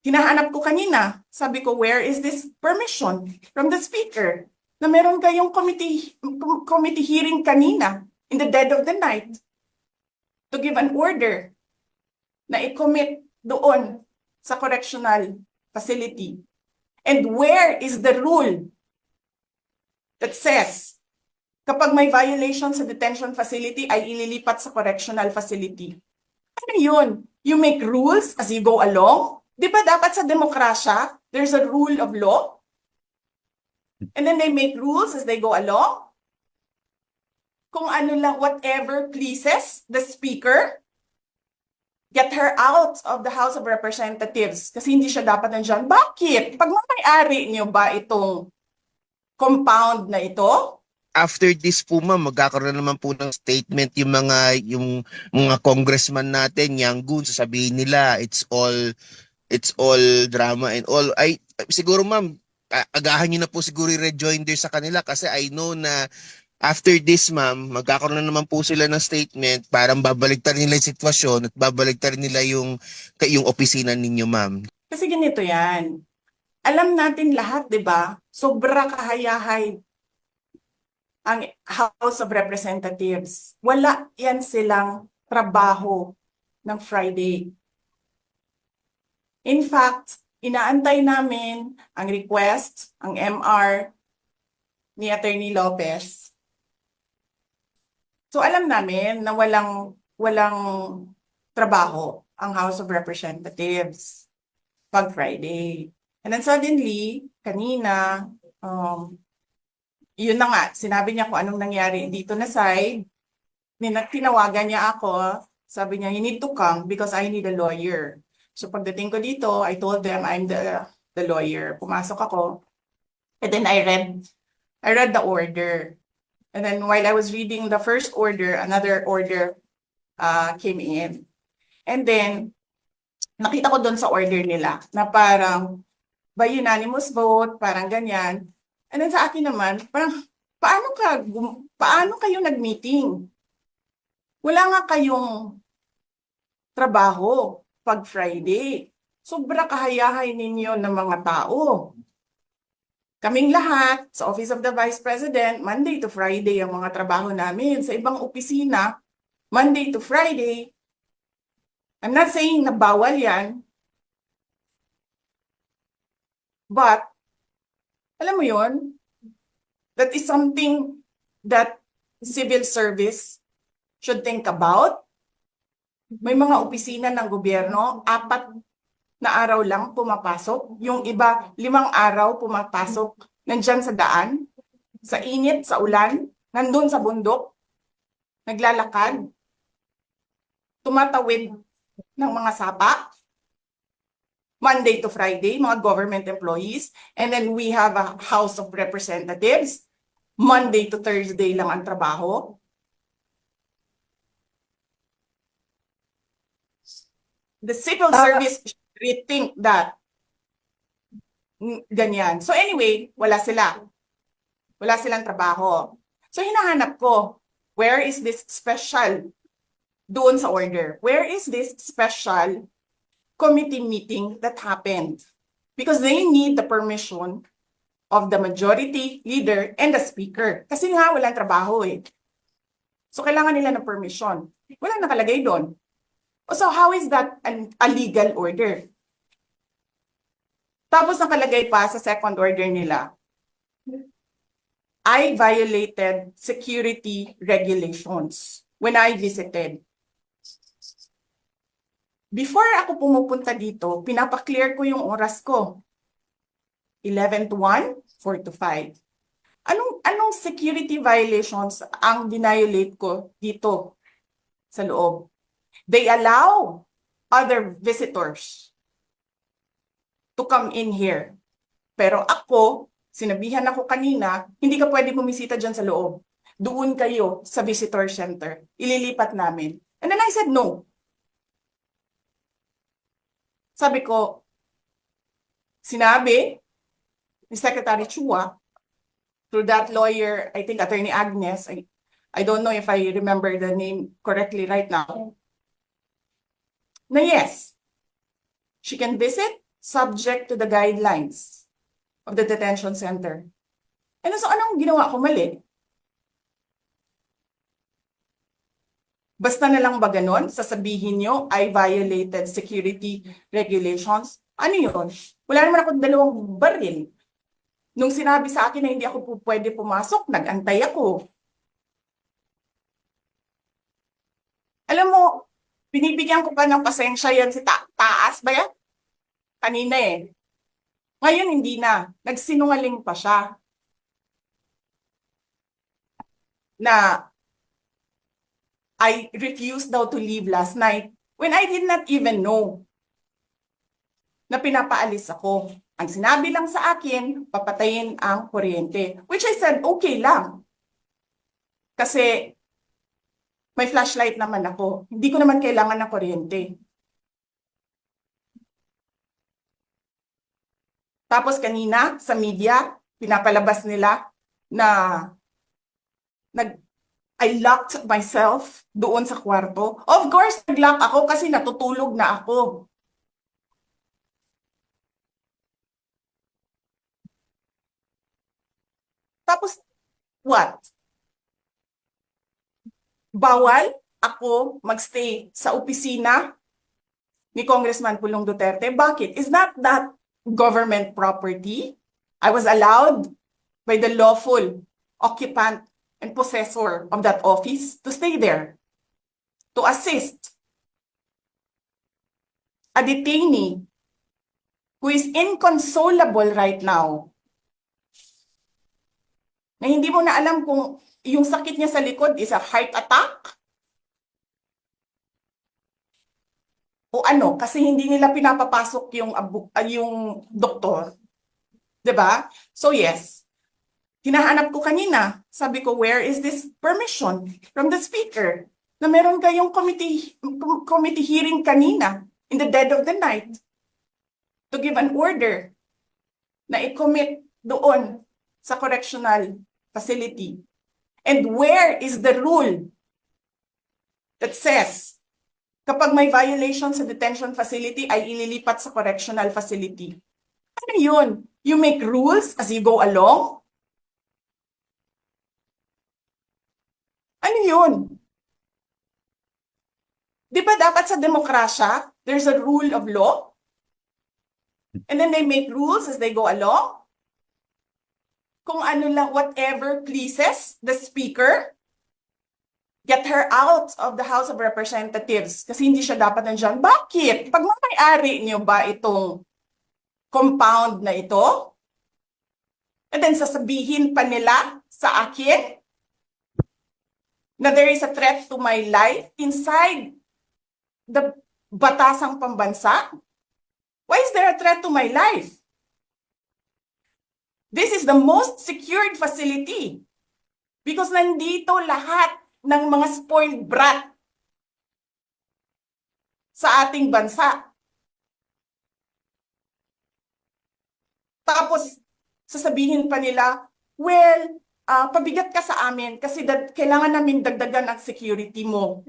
hinahanap ko kanina. Sabi ko, where is this permission from the speaker? Na meron kayong committee hearing kanina in the dead of the night to give an order na i-commit doon sa correctional facility. And where is the rule that says kapag may violation sa detention facility ay ililipat sa correctional facility? Ano yun? You make rules as you go along? Di ba dapat sa demokrasya, there's a rule of law? And then they make rules as they go along? Kung ano lang, whatever pleases the speaker, get her out of the House of Representatives kasi hindi siya dapat nandiyan. Bakit? Pagmamayari niyo ba itong compound na ito? After this po ma'am, magkakaroon naman po ng statement yung mga congressman natin, Yang Gun, sasabihin nila it's all drama and all. Ay siguro ma'am, agahan niyo na po siguro i-rejoinder sa kanila kasi I know na after this ma'am, magkakaroon na naman po sila ng statement, parang babaligtad nila yung sitwasyon at babaligtad nila yung opisina ninyo ma'am. Kasi ganito yan. Alam natin lahat, di ba? Sobra kahayahay ang House of Representatives. Wala yan silang trabaho ng Friday. In fact, inaantay namin ang request, ang MR ni Attorney Lopez. So alam namin na walang trabaho ang House of Representatives pag Friday. And then suddenly, kanina, yun na nga, sinabi niya kung anong nangyari dito na side. Tinawagan niya ako, sabi niya, you need to come because I need a lawyer. So pagdating ko dito, I told them I'm the lawyer. Pumasok ako. And then I read the order. And then while I was reading the first order, another order came in. And then, nakita ko doon sa order nila na parang by unanimous vote, parang ganyan. And then sa akin naman, parang paano kayo nag-meeting? Wala nga kayong trabaho pag Friday. Sobra kahayahay ninyo ng mga tao. Kaming lahat, sa Office of the Vice President, Monday to Friday ang mga trabaho namin. Sa ibang opisina, Monday to Friday. I'm not saying na bawal yan. But, alam mo yun, that is something that civil service should think about. May mga opisina ng gobyerno, 4 na araw lang pumapasok. Yung iba, 5 araw pumapasok. Nandyan sa daan, sa init, sa ulan, nandun sa bundok, naglalakad, tumatawid ng mga sapa, Monday to Friday, mga government employees. And then we have a House of Representatives, Monday to Thursday lang ang trabaho. The civil service should rethink that. Ganyan. So anyway, wala sila. Wala silang trabaho. So hinahanap ko, where is this special doon sa order? Where is this special committee meeting that happened? Because they need the permission of the majority leader and the speaker. Kasi nga, walang trabaho eh. So kailangan nila ng permission. Walang nakalagay doon. So how is that a legal order? Tapos nakalagay pa sa second order nila, I violated security regulations when I visited. Before ako pumupunta dito, pinapaklear ko yung oras ko. 11 to 1, 4 to 5. Anong security violations ang violate ko dito sa loob? They allow other visitors to come in here. Pero ako, sinabihan ako kanina, hindi ka pwede bumisita dyan sa loob. Doon kayo sa visitor center. Ililipat namin. And then I said no. Sabi ko, sinabi ni Secretary Chua, through that lawyer, I think Attorney Agnes, I don't know if I remember the name correctly right now, na yes, she can visit subject to the guidelines of the detention center. And so anong ginawa ko mali? Basta na lang ba ganon, sasabihin nyo, I violated security regulations? Ano yun? Wala naman akong 2 baril. Nung sinabi sa akin na hindi ako pwede pumasok, nag-antay ako. Alam mo, binibigyan ko pa ng pasensya yan si Taas ba yan? Kanina eh. Ngayon hindi na. Nagsinungaling pa siya. Na I refused daw to leave last night when I did not even know na pinapaalis ako. Ang sinabi lang sa akin, papatayin ang kuryente. Which I said, okay lang. Kasi may flashlight naman ako. Hindi ko naman kailangan ng kuryente. Tapos kanina sa media, pinapalabas nila na I locked myself doon sa kwarto. Of course, nag-lock ako kasi natutulog na ako. Tapos, what? Bawal ako magstay sa opisina ni Congressman Pulong Duterte. Bakit? Is that government property? I was allowed by the lawful occupant and possessor of that office to stay there, to assist a detainee who is inconsolable right now, na hindi mo na alam kung yung sakit niya sa likod is a heart attack o ano, kasi hindi nila pinapapasok yung doktor. 'Di ba? So yes, hinahanap ko kanina, sabi ko, where is this permission from the speaker? Na meron kayong committee hearing kanina in the dead of the night to give an order na i-commit doon sa correctional facility. And where is the rule that says kapag may violation sa detention facility ay ililipat sa correctional facility? Ano yun? You make rules as you go along? Ano yun? Di ba dapat sa demokrasya, there's a rule of law? And then they make rules as they go along? Kung ano lang, whatever pleases the speaker, get her out of the House of Representatives kasi hindi siya dapat nandiyan. Bakit? Pag may-ari niyo ba itong compound na ito? And then sasabihin pa nila sa akin na there is a threat to my life inside the batasang pambansa? Why is there a threat to my life? This is the most secured facility because nandito lahat ng mga spoiled brat sa ating bansa. Tapos, sasabihin pa nila, well, pabigat ka sa amin kasi kailangan namin dagdagan ang security mo.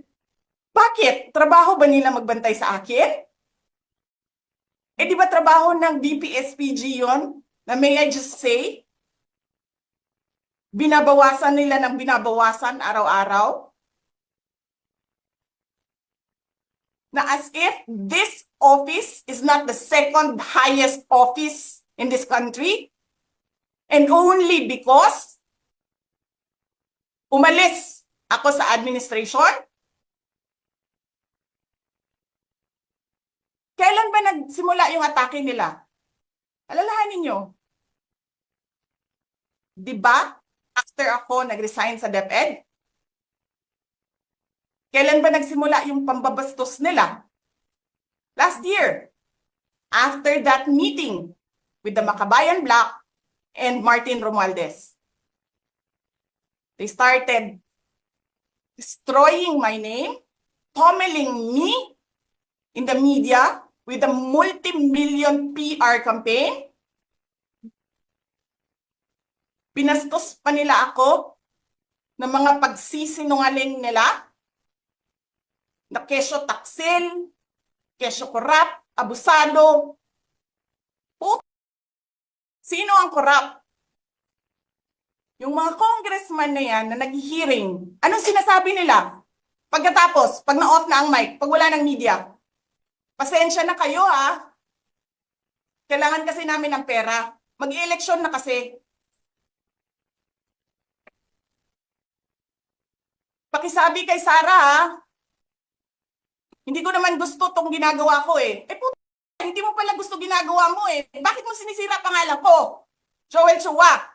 Bakit? Trabaho ba nila magbantay sa akin? Eh di ba trabaho ng DPSPG yon? Na may I just say? Binabawasan nila ng binabawasan araw-araw? Na as if this office is not the second highest office in this country? And only because umalis ako sa administration? Kailan ba nagsimula yung atake nila? Alalahanin nyo. Di ba? After ako nag-resign sa DepEd? Kailan ba nagsimula yung pambabastos nila? Last year. After that meeting with the Makabayan Bloc and Martin Romualdez. They started destroying my name, pummeling me in the media with a multi-million PR campaign. Pinastos pa nila ako ng mga pagsisinungaling nila na kesyo taksil, kesyo korap, abusado, ang corrupt. Yung mga congressman na yan na nag-hearing, anong sinasabi nila? Pagkatapos, pag na-off na ang mic, pag wala ng media, pasensya na kayo ha. Kailangan kasi namin ng pera. Mag-eleksyon na kasi. Pakisabi kay Sara ha. Hindi ko naman gusto tong ginagawa ko eh. Puto, hindi mo pala gusto ginagawa mo eh. Bakit mo sinisira pangalan ko? Joel Chua.